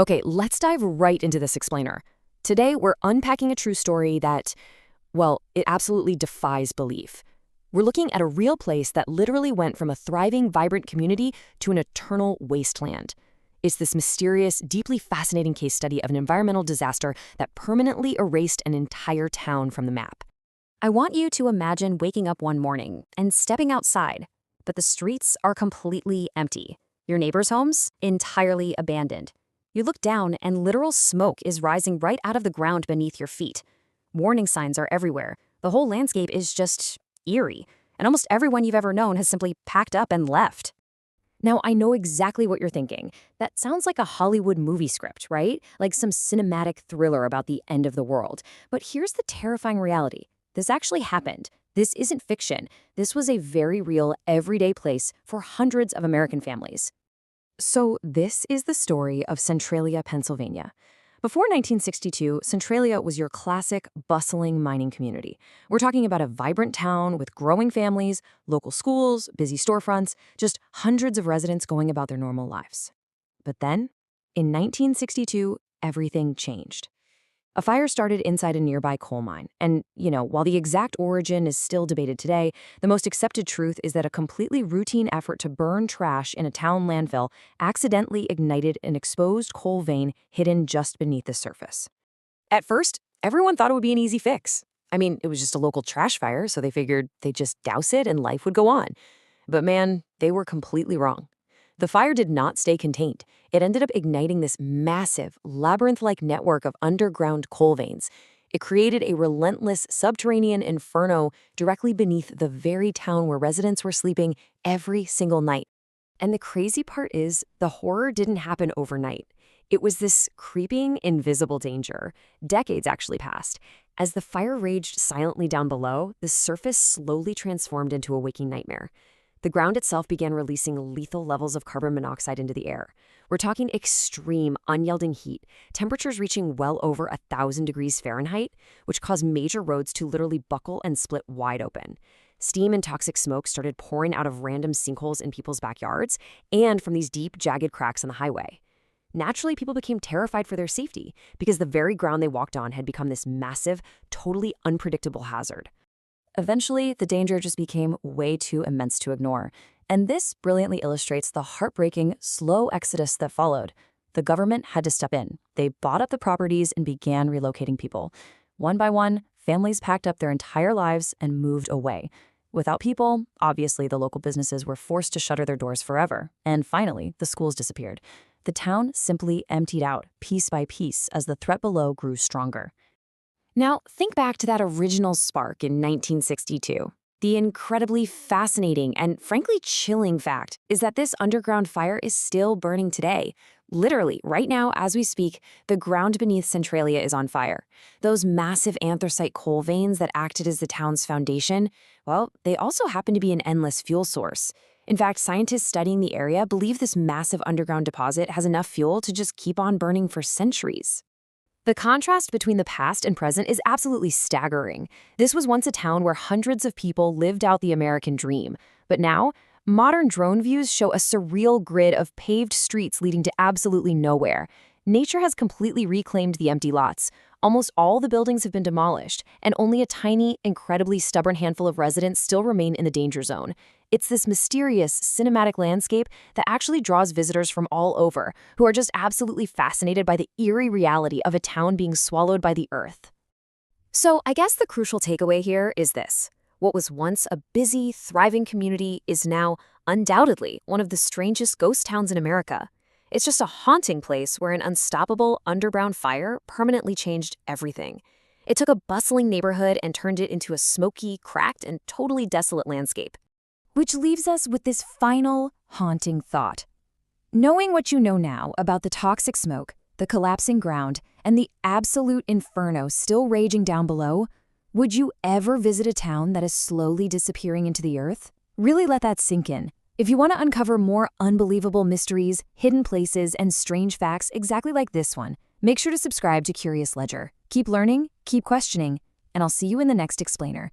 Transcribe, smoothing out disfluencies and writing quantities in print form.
Okay, let's dive right into this explainer. Today, we're unpacking a true story that, well, it absolutely defies belief. We're looking at a real place that literally went from a thriving, vibrant community to an eternal wasteland. It's this mysterious, deeply fascinating case study of an environmental disaster that permanently erased an entire town from the map. I want you to imagine waking up one morning and stepping outside, but the streets are completely empty. Your neighbors' homes entirely abandoned. You look down and literal smoke is rising right out of the ground beneath your feet. Warning signs are everywhere. The whole landscape is just eerie, and almost everyone you've ever known has simply packed up and left. Now, I know exactly what you're thinking. That sounds like a Hollywood movie script, right? Like some cinematic thriller about the end of the world. But here's the terrifying reality. This actually happened. This isn't fiction. This was a very real, everyday place for hundreds of American families. So this is the story of Centralia, Pennsylvania. Before 1962, Centralia was your classic, bustling mining community. We're talking about a vibrant town with growing families, local schools, busy storefronts, just hundreds of residents going about their normal lives. But then, in 1962, everything changed. A fire started inside a nearby coal mine, and, while the exact origin is still debated today, the most accepted truth is that a completely routine effort to burn trash in a town landfill accidentally ignited an exposed coal vein hidden just beneath the surface. At first, everyone thought it would be an easy fix. I mean, it was just a local trash fire, so they figured they'd just douse it and life would go on. But man, they were completely wrong. The fire did not stay contained. It ended up igniting this massive, labyrinth-like network of underground coal veins. It created a relentless subterranean inferno directly beneath the very town where residents were sleeping every single night. And the crazy part is, the horror didn't happen overnight. It was this creeping, invisible danger. Decades actually passed. As the fire raged silently down below, the surface slowly transformed into a waking nightmare. The ground itself began releasing lethal levels of carbon monoxide into the air. We're talking extreme, unyielding heat, temperatures reaching well over 1,000 degrees Fahrenheit, which caused major roads to literally buckle and split wide open. Steam and toxic smoke started pouring out of random sinkholes in people's backyards and from these deep, jagged cracks on the highway. Naturally, people became terrified for their safety because the very ground they walked on had become this massive, totally unpredictable hazard. Eventually, the danger just became way too immense to ignore, and this brilliantly illustrates the heartbreaking, slow exodus that followed. The government had to step in. They bought up the properties and began relocating people. One by one, families packed up their entire lives and moved away. Without people, obviously the local businesses were forced to shutter their doors forever, and finally, the schools disappeared. The town simply emptied out, piece by piece, as the threat below grew stronger. Now, think back to that original spark in 1962. The incredibly fascinating and frankly chilling fact is that this underground fire is still burning today. Literally, right now as we speak, the ground beneath Centralia is on fire. Those massive anthracite coal veins that acted as the town's foundation, well, they also happen to be an endless fuel source. In fact, scientists studying the area believe this massive underground deposit has enough fuel to just keep on burning for centuries. The contrast between the past and present is absolutely staggering. This was once a town where hundreds of people lived out the American dream. But now, modern drone views show a surreal grid of paved streets leading to absolutely nowhere. Nature has completely reclaimed the empty lots. Almost all the buildings have been demolished, and only a tiny, incredibly stubborn handful of residents still remain in the danger zone. It's this mysterious, cinematic landscape that actually draws visitors from all over, who are just absolutely fascinated by the eerie reality of a town being swallowed by the earth. So I guess the crucial takeaway here is this. What was once a busy, thriving community is now, undoubtedly, one of the strangest ghost towns in America. It's just a haunting place where an unstoppable underground fire permanently changed everything. It took a bustling neighborhood and turned it into a smoky, cracked, and totally desolate landscape. Which leaves us with this final, haunting thought. Knowing what you know now about the toxic smoke, the collapsing ground, and the absolute inferno still raging down below, would you ever visit a town that is slowly disappearing into the earth? Really let that sink in. If you want to uncover more unbelievable mysteries, hidden places, and strange facts exactly like this one, make sure to subscribe to Curious Ledger. Keep learning, keep questioning, and I'll see you in the next explainer.